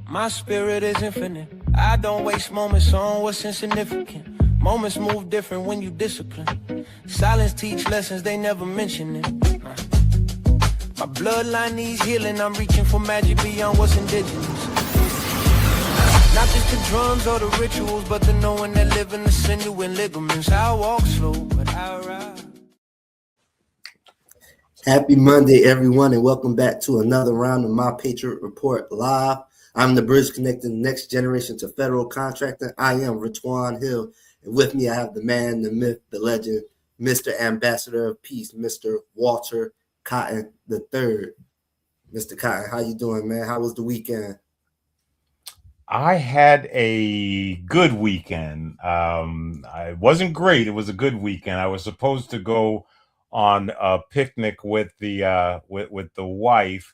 My spirit is infinite. I don't waste moments on what's insignificant. Moments move different when you discipline. Silence teach lessons they never mention it. My bloodline needs healing. I'm reaching for magic beyond what's indigenous. Not just the drums or the rituals, but the knowing that live in the sinew and ligaments. I walk slow, but I ride. Happy Monday, everyone, and welcome back to another round of My Patriot Report Live. I'm the bridge connecting the next generation to federal contracting. I am Rituan Hill, and with me I have the man, the myth, the legend, Mr. Ambassador of Peace, Mr. Walter Cotton III. Mr. Cotton, how you doing, man? How was the weekend? I had a good weekend. I wasn't great. It was a good weekend. I was supposed to go on a picnic with the wife,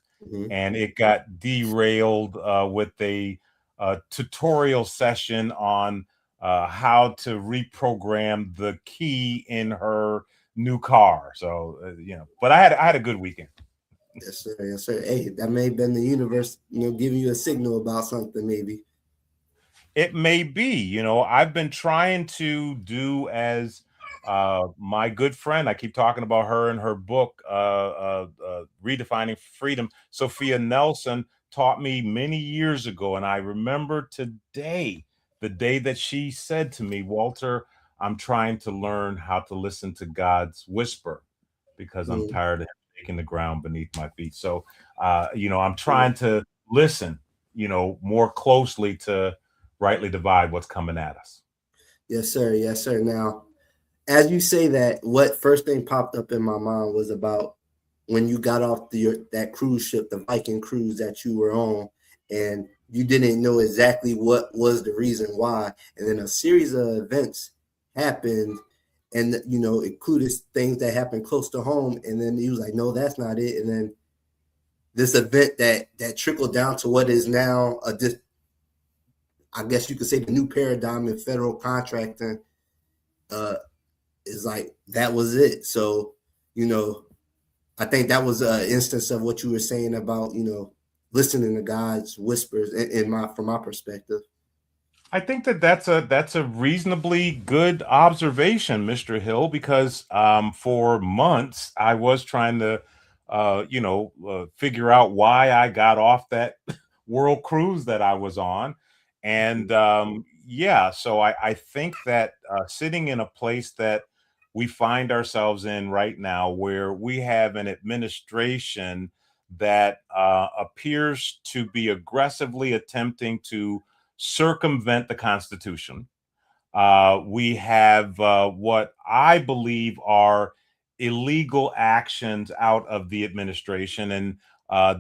and it got derailed with a tutorial session on how to reprogram the key in her new car. So but I had a good weekend. Yes, sir. Yes, sir. Hey, that may have been the universe, giving you a signal about something, maybe. It may be. I've been trying to do as my good friend, I keep talking about her in her book, Redefining Freedom, Sophia Nelson taught me many years ago. And I remember today, the day that she said to me, Walter, I'm trying to learn how to listen to God's whisper because I'm tired of taking the ground beneath my feet. So, I'm trying to listen, more closely to rightly divide what's coming at us. Yes, sir. Yes, sir. Now, as you say that, what first thing popped up in my mind was about when you got off that cruise ship, the Viking cruise that you were on, and you didn't know exactly what was the reason why. And then a series of events happened, and included things that happened close to home. And then he was like, no, that's not it. And then this event that trickled down to what is now I guess you could say the new paradigm in federal contracting is like, that was it. So, I think that was an instance of what you were saying about, listening to God's whispers from my perspective. I think that's a reasonably good observation, Mr. Hill, because for months I was trying to figure out why I got off that world cruise that I was on. And so I think that sitting in a place that we find ourselves in right now, where we have an administration that appears to be aggressively attempting to circumvent the Constitution. We have what I believe are illegal actions out of the administration. And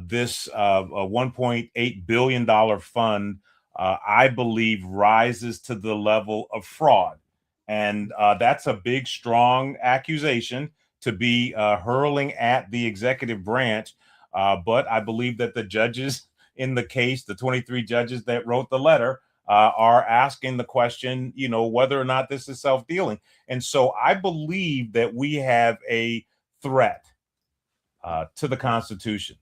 this $1.8 billion fund, I believe, rises to the level of fraud. And that's a big, strong accusation to be hurling at the executive branch. But I believe that the judges in the case, the 23 judges that wrote the letter, are asking the question, whether or not this is self-dealing. And so I believe that we have a threat to the Constitution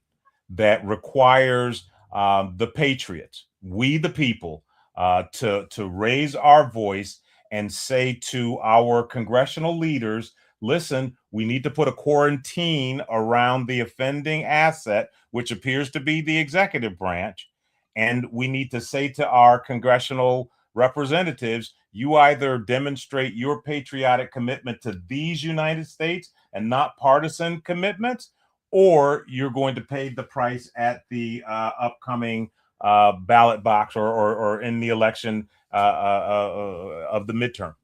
that requires the patriots, we the people, to raise our voice and say to our congressional leaders, listen, we need to put a quarantine around the offending asset, which appears to be the executive branch. And we need to say to our congressional representatives, you either demonstrate your patriotic commitment to these United States and not partisan commitments, or you're going to pay the price at the upcoming ballot box or in the election of the midterm.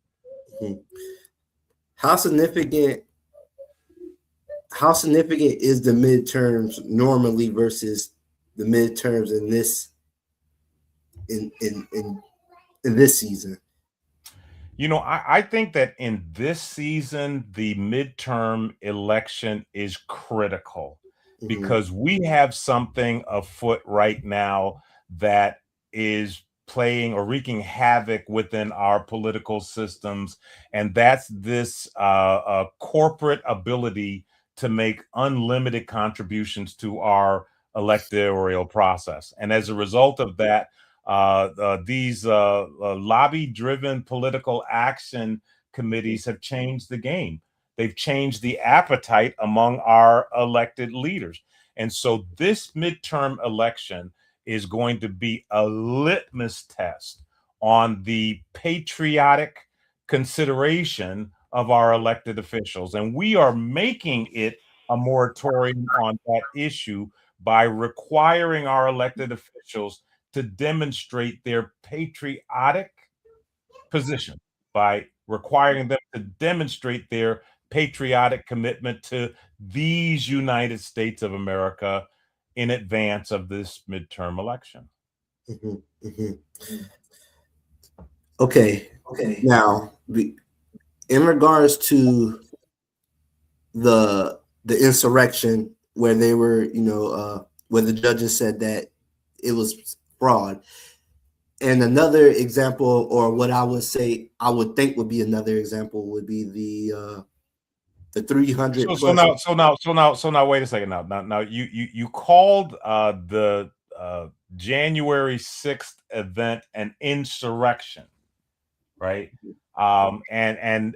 How significant is the midterms normally versus the midterms in this season? I think that in this season, the midterm election is critical because we have something afoot right now that is playing or wreaking havoc within our political systems. And that's this corporate ability to make unlimited contributions to our electoral process. And as a result of that, these lobby-driven political action committees have changed the game. They've changed the appetite among our elected leaders. And so this midterm election is going to be a litmus test on the patriotic consideration of our elected officials. And we are making it a moratorium on that issue by requiring our elected officials to demonstrate their patriotic position, by requiring them to demonstrate their patriotic commitment to these United States of America in advance of this midterm election. Mm-hmm, mm-hmm. Okay. Now, in regards to the insurrection, where they were, where the judges said that it was fraud, and another example, or what I would say, I would think would be another example, would be the 300 So now wait a second. Now you called the January 6th event an insurrection, right? And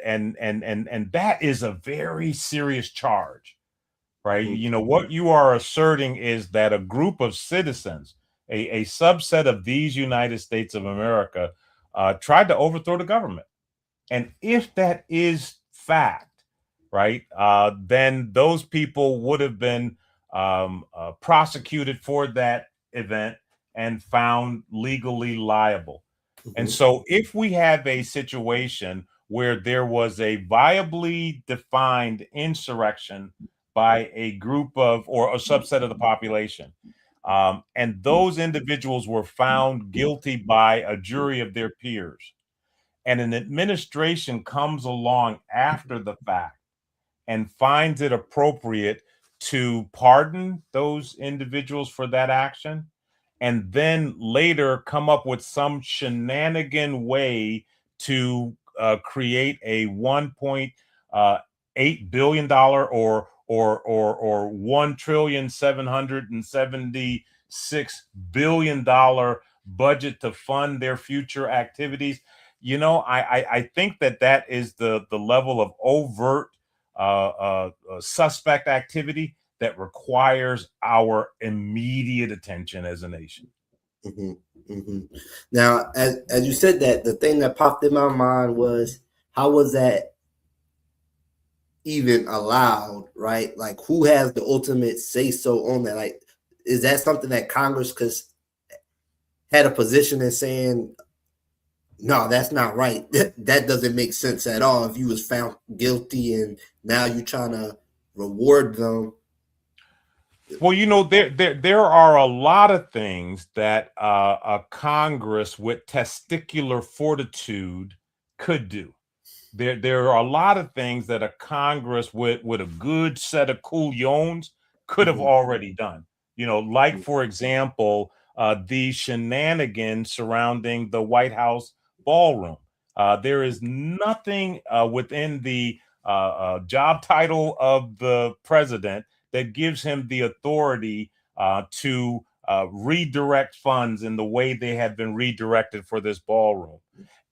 that is a very serious charge, right? You know, what you are asserting is that a group of citizens, a subset of these United States of America, tried to overthrow the government. And if that is fact, right, then those people would have been prosecuted for that event and found legally liable. And so if we have a situation where there was a viably defined insurrection by a group of, or a subset of the population, and those individuals were found guilty by a jury of their peers, and an administration comes along after the fact and finds it appropriate to pardon those individuals for that action, and then later come up with some shenanigan way to create a $1.8 billion or $1,776,000,000,000 budget to fund their future activities. You know, I think that is the level of overt suspect activity that requires our immediate attention as a nation. Mm-hmm, mm-hmm. Now, as you said that, the thing that popped in my mind was, how was that even allowed, right? Like, who has the ultimate say so on that? Like, is that something that Congress had a position in saying, no, that's not right? That doesn't make sense at all. If you was found guilty and now you're trying to reward them. Well, you know, there are a lot of things that a Congress with testicular fortitude could do. There are a lot of things that a Congress with a good set of coolions could have already done. You know, like, for example, the shenanigans surrounding the White House ballroom. There is nothing within the job title of the president that gives him the authority to redirect funds in the way they have been redirected for this ballroom.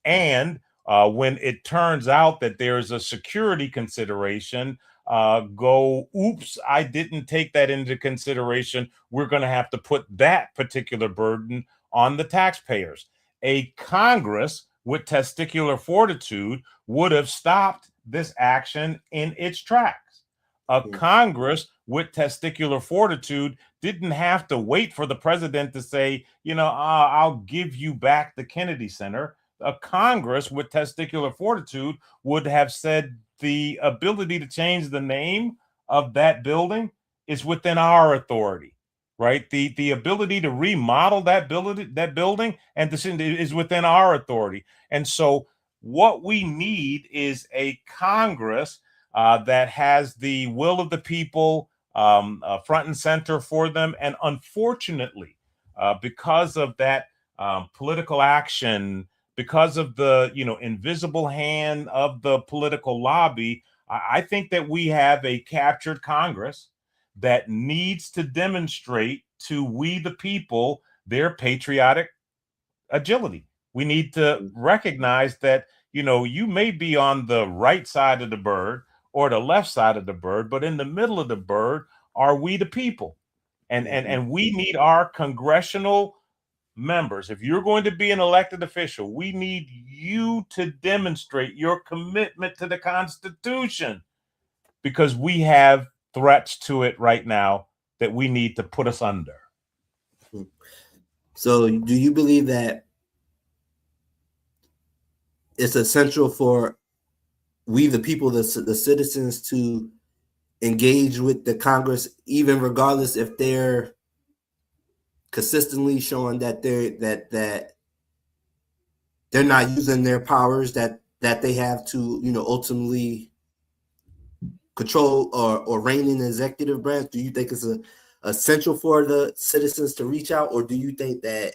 And when it turns out that there's a security consideration, oops, I didn't take that into consideration. We're going to have to put that particular burden on the taxpayers. A Congress with testicular fortitude would have stopped this action in its tracks. A Congress with testicular fortitude didn't have to wait for the president to say, I'll give you back the Kennedy Center. A Congress with testicular fortitude would have said the ability to change the name of that building is within our authority, right? The ability to remodel that building and is within our authority. And so what we need is a Congress that has the will of the people front and center for them. And unfortunately, because of that political action, because of the invisible hand of the political lobby, I think that we have a captured Congress that needs to demonstrate to we the people their patriotic agility. We need to recognize that, you may be on the right side of the bird or the left side of the bird, but in the middle of the bird are we the people. And we need our congressional members. If you're going to be an elected official, we need you to demonstrate your commitment to the Constitution, because we have threats to it right now that we need to put us under. So do you believe that it's essential for we the people, the citizens, to engage with the Congress, even regardless if they're consistently showing that they're not using their powers that they have to, ultimately control or reign in the executive branch? Do you think it's essential for the citizens to reach out, or do you think that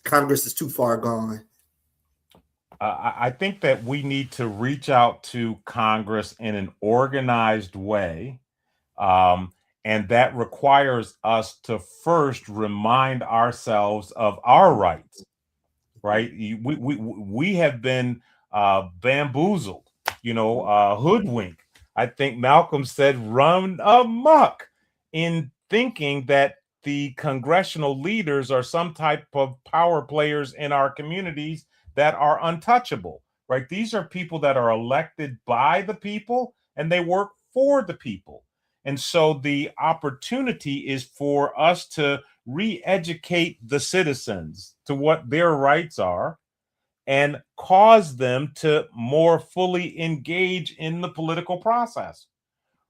Congress is too far gone? I think that we need to reach out to Congress in an organized way. And that requires us to first remind ourselves of our rights, right? We have been bamboozled, hoodwinked. I think Malcolm said run amok in thinking that the congressional leaders are some type of power players in our communities that are untouchable, right? These are people that are elected by the people and they work for the people. And so the opportunity is for us to re-educate the citizens to what their rights are and cause them to more fully engage in the political process.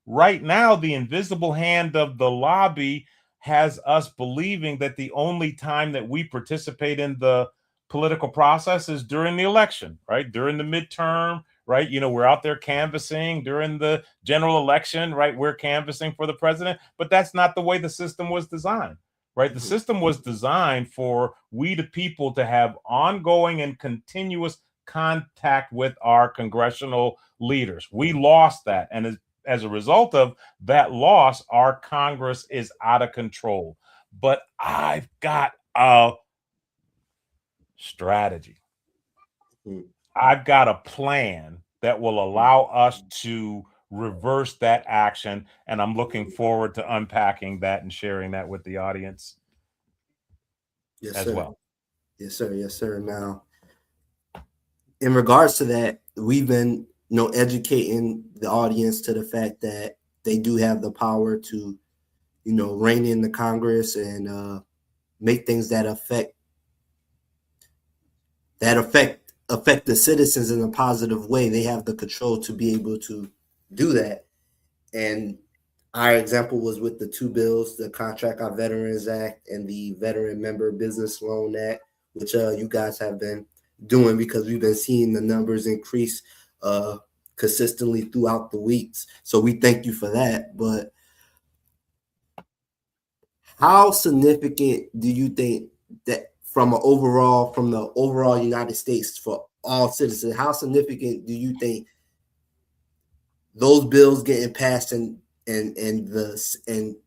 Right now, the invisible hand of the lobby has us believing that the only time that we participate in the political process is during the election, right? During the midterm, right? We're out there canvassing. During the general election, right? We're canvassing for the president, but that's not the way the system was designed, right? The system was designed for we the people to have ongoing and continuous contact with our congressional leaders. We lost that. And as a result of that loss, our Congress is out of control. But I've got a strategy. I've got a plan that will allow us to reverse that action. And I'm looking forward to unpacking that and sharing that with the audience as well. Yes, sir. Yes, sir. Now, in regards to that, we've been, educating the audience to the fact that they do have the power to, rein in the Congress and make things that affect the citizens in a positive way. They have the control to be able to do that. And our example was with the two bills, the Contract Our Veterans Act and the Veteran Member Business Loan Act, which you guys have been doing because we've been seeing the numbers increase consistently throughout the weeks. So we thank you for that. But how significant do you think that from the overall United States for all citizens, how significant do you think those bills getting passed and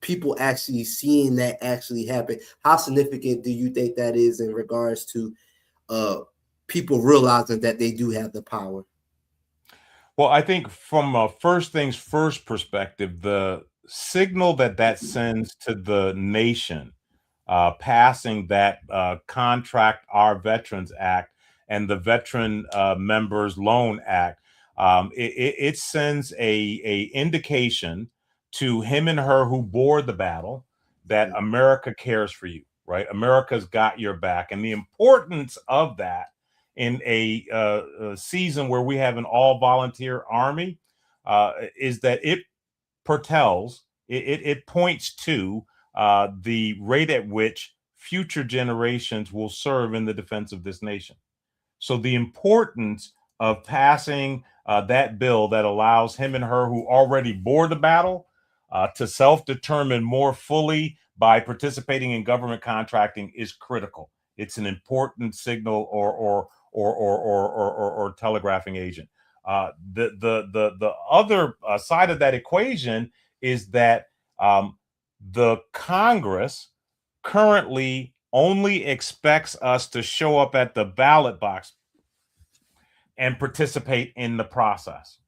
people actually seeing that actually happen, how significant do you think that is in regards to people realizing that they do have the power? Well, I think from a first things first perspective, the signal that sends to the nation, passing that Contract Our Veterans Act and the Veteran Members Loan Act, it sends a indication to him and her who bore the battle that America cares for you, right? America's got your back. And the importance of that in a season where we have an all-volunteer army is that it points to the rate at which future generations will serve in the defense of this nation. So the importance of passing that bill that allows him and her who already bore the battle to self-determine more fully by participating in government contracting is critical. It's an important signal or telegraphing agent. The other side of that equation is that The Congress currently only expects us to show up at the ballot box and participate in the process.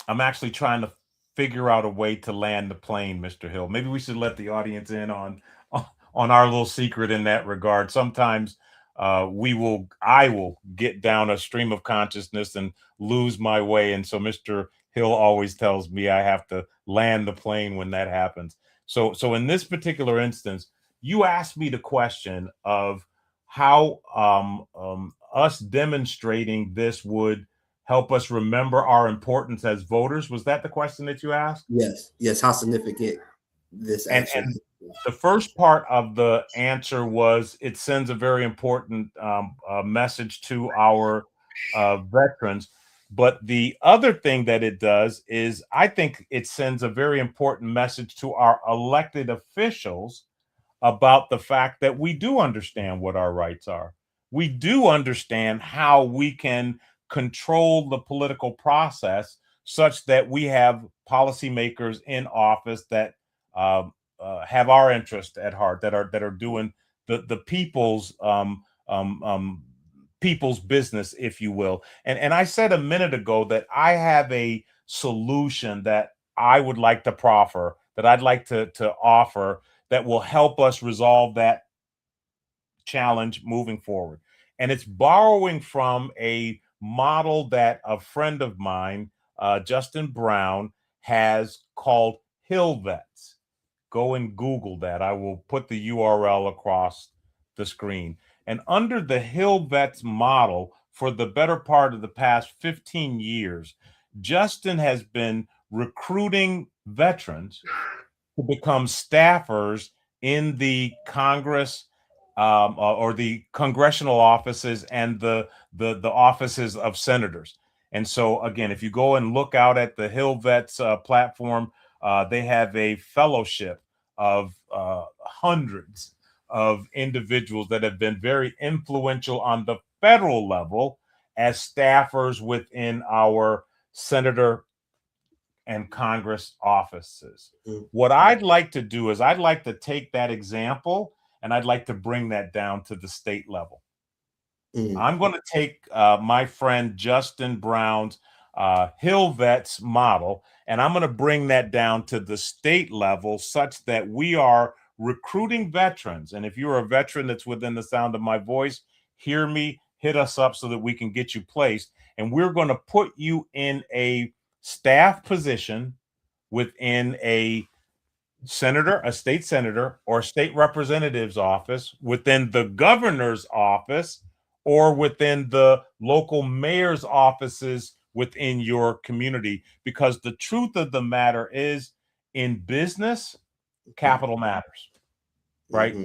I'm actually trying to figure out a way to land the plane, Mr. Hill. Maybe we should let the audience in on our little secret in that regard. Sometimes I will get down a stream of consciousness and lose my way. And so Mr. Hill always tells me I have to land the plane when that happens. So in this particular instance, you asked me the question of how us demonstrating this would help us remember our importance as voters. Was that the question that you asked? Yes. How significant this actually and the first part of the answer was it sends a very important message to our veterans. But the other thing that it does is I think it sends a very important message to our elected officials about the fact that we do understand what our rights are. We do understand how we can control the political process such that we have policymakers in office that have our interest at heart, that are doing the people's business, if you will. And I said a minute ago that I have a solution that I would like to proffer, that I'd like to offer, that will help us resolve that challenge moving forward. And it's borrowing from a model that a friend of mine, Justin Brown, has called Hill Vets. Go and Google that. I will put the URL across the screen. And under the Hill Vets model, for the better part of the past 15 years, Justin has been recruiting veterans to become staffers in the Congress or the congressional offices and the offices of senators. And so, again, if you go and look out at the Hill Vets platform, they have a fellowship of hundreds of individuals that have been very influential on the federal level as staffers within our senator and Congress offices. What I'd like to do is I'd like to take that example and I'd like to bring that down to the state level. I'm going to take my friend Justin Brown's Hill Vets model, and I'm going to bring that down to the state level such that we are recruiting veterans. And if you're a veteran that's within the sound of my voice, hear me, hit us up so that we can get you placed. And we're going to put you in a staff position within a senator, a state senator, or state representative's office, within the governor's office, or within the local mayor's offices within your community. Because the truth of the matter is, in business, capital matters, right?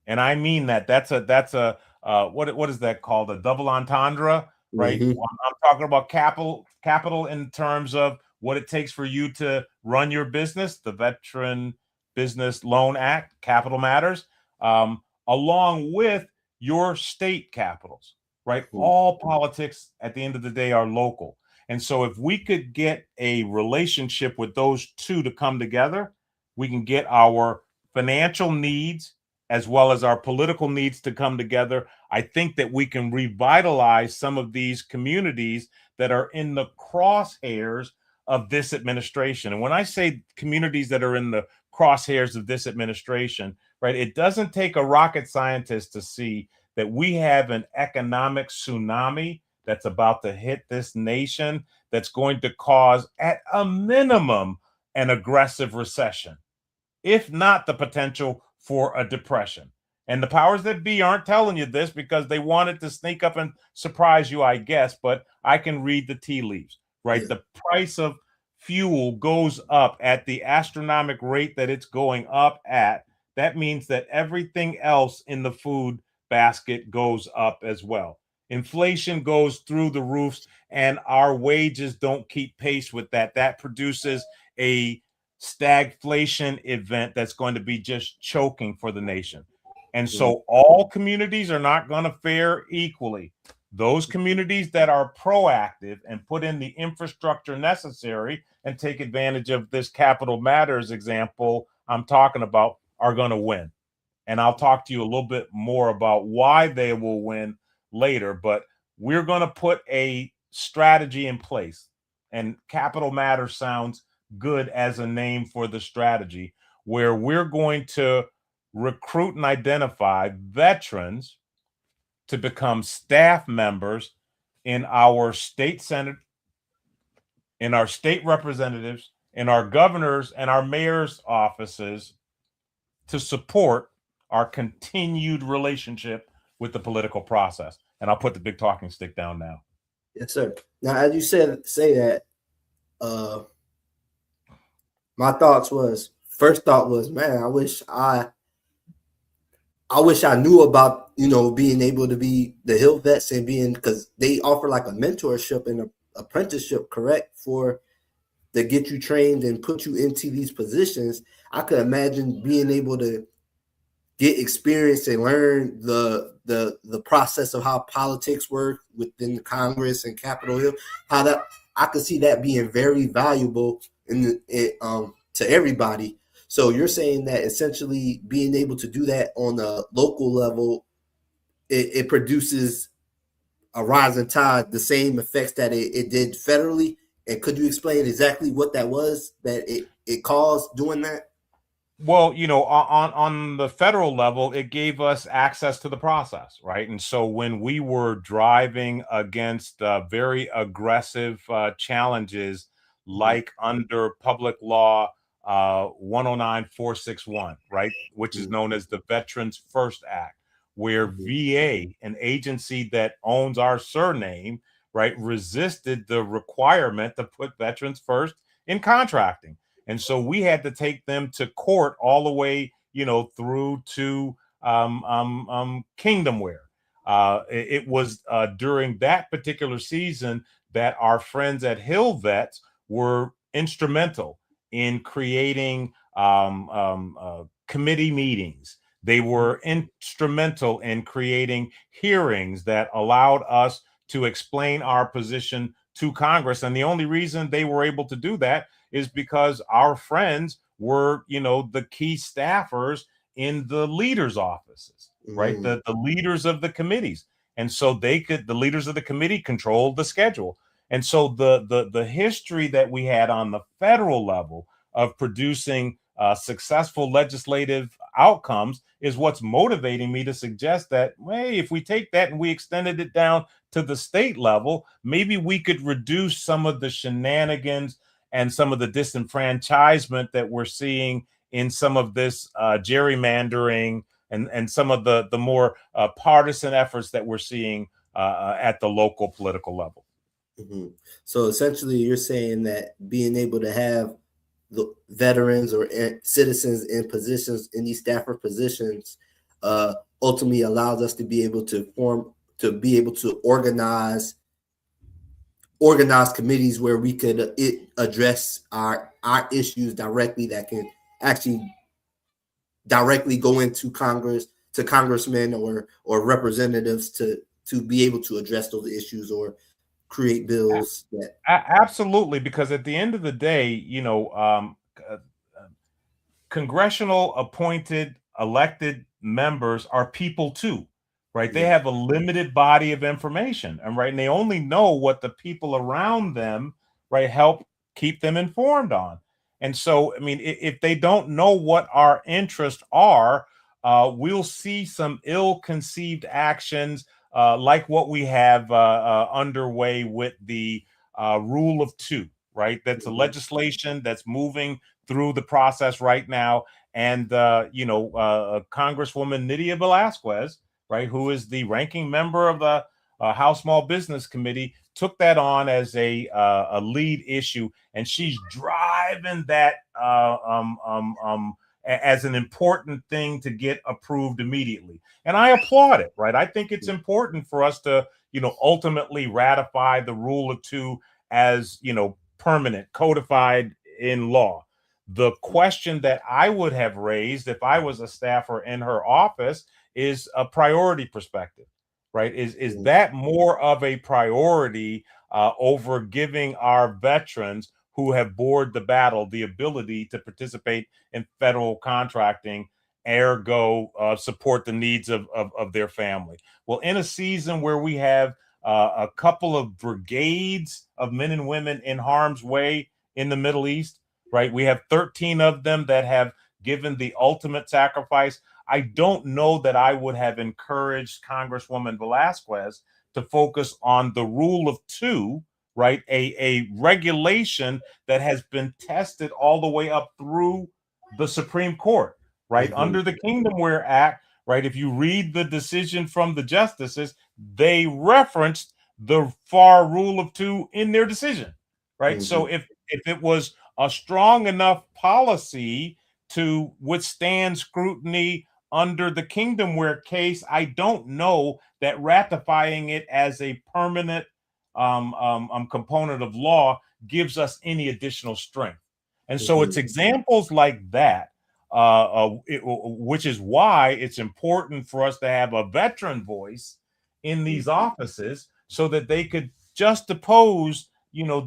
And I mean that. That's a what is that called? A double entendre, right? I'm talking about capital in terms of what it takes for you to run your business. The Veteran Business Loan Act, capital matters, along with your state capitals, right? All politics at the end of the day are local. And so if we could get a relationship with those two to come together, we can get our financial needs as well as our political needs to come together. I think that we can revitalize some of these communities that are in the crosshairs of this administration. And when I say communities that are in the crosshairs of this administration, right, it doesn't take a rocket scientist to see that we have an economic tsunami that's about to hit this nation that's going to cause, at a minimum, an aggressive recession, if not the potential for a depression. And the powers that be aren't telling you this because they wanted to sneak up and surprise you, I guess, but I can read the tea leaves, right? Yeah. The price of fuel goes up at the astronomical rate that it's going up at. That means that everything else in the food basket goes up as well. Inflation goes through the roofs, and our wages don't keep pace with that. That produces a stagflation event that's going to be just choking for the nation. And so all communities are not going to fare equally. Those communities that are proactive and put in the infrastructure necessary and take advantage of this Capital Matters example I'm talking about are going to win. And I'll talk to you a little bit more about why they will win later, but we're going to put a strategy in place. And Capital Matters sounds good as a name for the strategy, where we're going to recruit and identify veterans to become staff members in our state senate, in our state representatives, in our governors and our mayor's offices to support our continued relationship with the political process. And I'll put the big talking stick down now. Yes, sir. Now, as you say that, my first thought was, man, I wish I knew about, being able to be the Hill vets and because they offer like a mentorship and a apprenticeship, correct, to get you trained and put you into these positions. I could imagine being able to get experience and learn the process of how politics work within the Congress and Capitol Hill. I could see that being very valuable to everybody. So you're saying that essentially being able to do that on a local level, it produces a rising tide, the same effects that it did federally. And could you explain exactly what that was that it caused doing that? Well, on the federal level, it gave us access to the process, right? And so when we were driving against very aggressive challenges, like under Public Law 109461, right, which is known as the Veterans First Act, where VA, an agency that owns our surname, right, resisted the requirement to put veterans first in contracting. And so we had to take them to court all the way, through to Kingdomware. It was during that particular season that our friends at Hill Vets were instrumental in creating committee meetings. They were instrumental in creating hearings that allowed us to explain our position to Congress. And the only reason they were able to do that is because our friends were, the key staffers in the leaders' offices, right? The leaders of the committees. And so the leaders of the committee controlled the schedule. And so the history that we had on the federal level of producing successful legislative outcomes is what's motivating me to suggest that, hey, if we take that and we extended it down to the state level, maybe we could reduce some of the shenanigans and some of the disenfranchisement that we're seeing in some of this gerrymandering and some of the more partisan efforts that we're seeing at the local political level. Mm-hmm. So essentially, you're saying that being able to have the veterans or citizens in positions, in these staffer positions, ultimately allows us to be able to organize committees where we could address our issues directly, that can actually directly go into Congress, to congressmen or representatives to be able to address those issues or create bills. Absolutely, because at the end of the day, congressional appointed elected members are people too, right? They have a limited body of information, and they only know what the people around them, right, help keep them informed on. And so, I mean, if they don't know what our interests are, we'll see some ill-conceived actions like what we have underway with the rule of two, right? That's a legislation that's moving through the process right now. And, Congresswoman Nydia Velázquez, right, who is the ranking member of the House Small Business Committee, took that on as a lead issue, and she's driving that as an important thing to get approved immediately. And I applaud it, right? I think it's important for us to, ultimately ratify the rule of two as, permanent, codified in law. The question that I would have raised if I was a staffer in her office is a priority perspective. right? Is that more of a priority over giving our veterans who have bored the battle the ability to participate in federal contracting, ergo support the needs of their family? Well, in a season where we have a couple of brigades of men and women in harm's way in the Middle East, right? We have 13 of them that have given the ultimate sacrifice. I don't know that I would have encouraged Congresswoman Velasquez to focus on the rule of two, right? A regulation that has been tested all the way up through the Supreme Court, right? Under the Kingdomware Act, right? If you read the decision from the justices, they referenced the FAR rule of two in their decision, right? So if it was a strong enough policy to withstand scrutiny under the Kingdomware case, I don't know that ratifying it as a permanent component of law gives us any additional strength. And so it's examples like that, which is why it's important for us to have a veteran voice in these offices so that they could just oppose,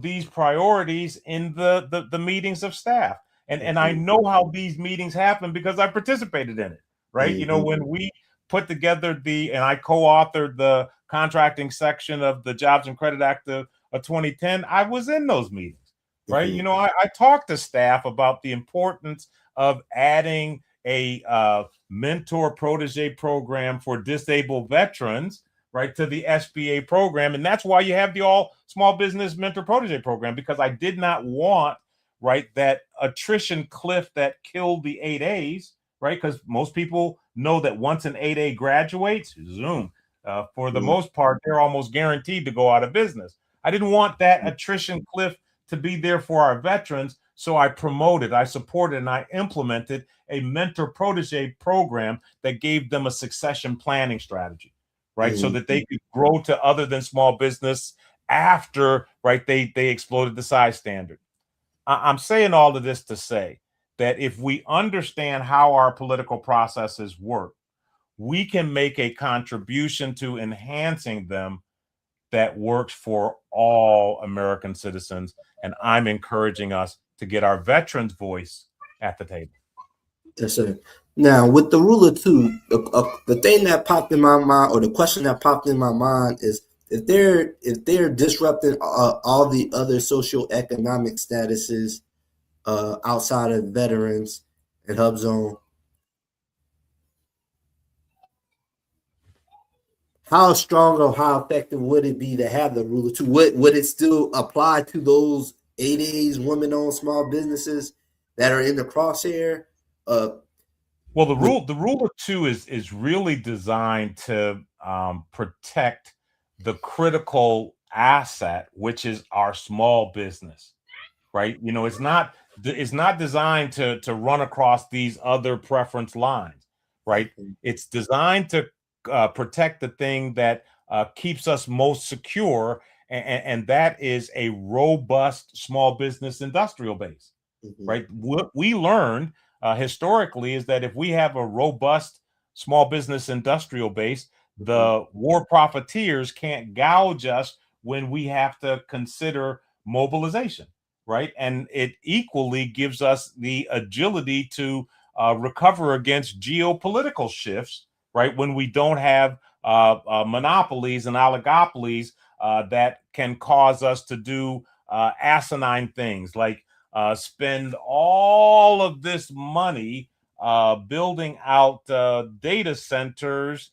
these priorities in the meetings of staff. And I know how these meetings happen because I participated in it, right? When we put together and I co-authored the contracting section of the Jobs and Credit Act of 2010, I was in those meetings, right? I talked to staff about the importance of adding a mentor protege program for disabled veterans, right, to the SBA program. And that's why you have the all small business mentor protege program, because I did not want, right, that attrition cliff that killed the 8As, right? Because most people know that once an 8A graduates, Zoom, for the most part, they're almost guaranteed to go out of business. I didn't want that attrition cliff to be there for our veterans. So I promoted, I supported, and I implemented a mentor protege program that gave them a succession planning strategy, right? So that they could grow to other than small business after, right, they exploded the size standard. I'm saying all of this to say that if we understand how our political processes work, we can make a contribution to enhancing them that works for all American citizens. And I'm encouraging us to get our veterans' voice at the table. Yes, sir. Now, with the rule of two, the thing that popped in my mind, or the question that popped in my mind, is if they're disrupting all the other socioeconomic statuses outside of veterans and HUBZone, how strong or how effective would it be to have the rule of two? Would it still apply to those 8As, women-owned small businesses that are in the crosshair? Well, the rule of two is really designed to protect the critical asset, which is our small business, right? It's not designed to run across these other preference lines, right? It's designed to protect the thing that keeps us most secure, and that is a robust small business industrial base, right? What we learned historically is that if we have a robust small business industrial base, the war profiteers can't gouge us when we have to consider mobilization, right? And it equally gives us the agility to recover against geopolitical shifts, right? When we don't have monopolies and oligopolies that can cause us to do asinine things like spend all of this money building out data centers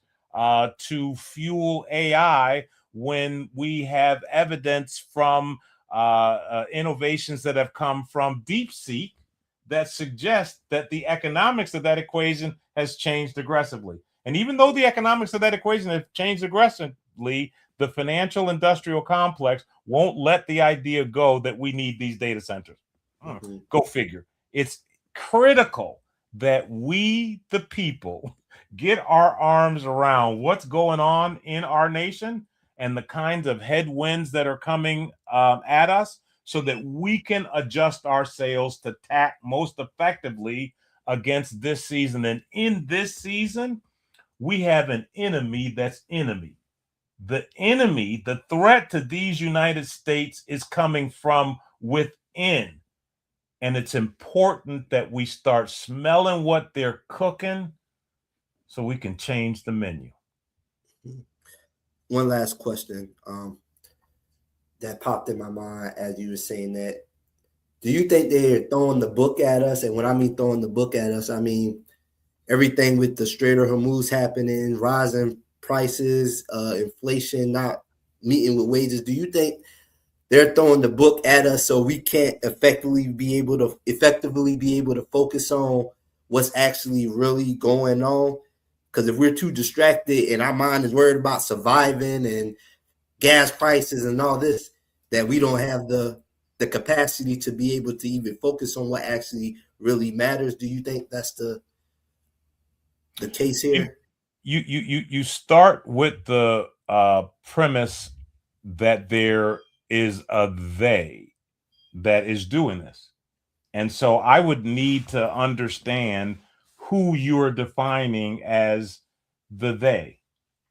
to fuel AI when we have evidence from innovations that have come from DeepSeek that suggest that the economics of that equation has changed aggressively. And even though the economics of that equation have changed aggressively, the financial industrial complex won't let the idea go that we need these data centers. Go figure. It's critical that we, the people, get our arms around what's going on in our nation and the kinds of headwinds that are coming at us so that we can adjust our sails to tack most effectively against this season. And in this season, we have an enemy that's enemy. the enemy, the threat to these United States is coming from within. And it's important that we start smelling what they're cooking so we can change the menu. One last question that popped in my mind as you were saying that. Do you think they're throwing the book at us? And when I mean throwing the book at us, I mean everything with the Strait of Hormuz happening, rising prices, inflation not meeting with wages. Do you think they're throwing the book at us so we can't effectively be able to focus on what's actually really going on? Because if we're too distracted and our mind is worried about surviving and gas prices and all this, that we don't have the capacity to be able to even focus on what actually really matters. Do you think that's the case here? You start with the premise that there is a they that is doing this. And so I would need to understand who you are defining as the they,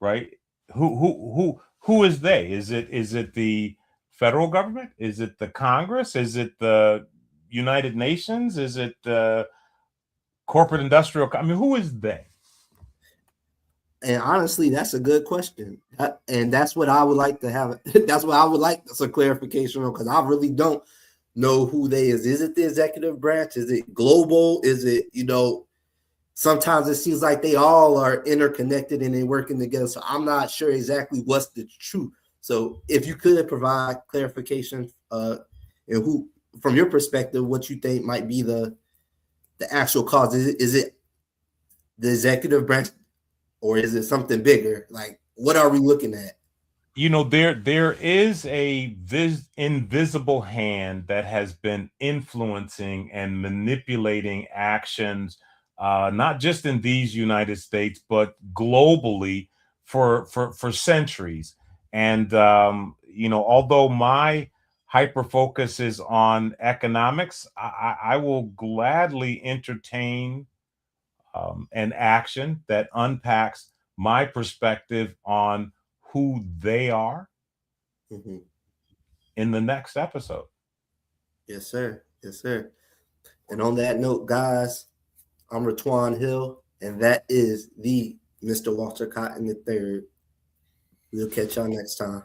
right? Who is they? Is it the federal government? Is it the Congress? Is it the United Nations? Is it the corporate industrial? I mean, who is they? And honestly, that's a good question. And that's what I would like to have. That's what I would like some clarification on, because I really don't know who they is. Is it the executive branch? Is it global? Is it, sometimes it seems like they all are interconnected and they're working together. So I'm not sure exactly what's the truth. So if you could provide clarification and who, from your perspective, what you think might be the actual cause. Is it the executive branch, or is it something bigger? Like, what are we looking at? There is a invisible hand that has been influencing and manipulating actions, not just in these United States, but globally for centuries. And although my hyper focus is on economics, I will gladly entertain an action that unpacks my perspective on who they are in the next episode. Yes, sir. Yes, sir. And on that note, guys, I'm Ratwan Hill, and that is the Mr. Walter Cotton III. We'll catch y'all next time.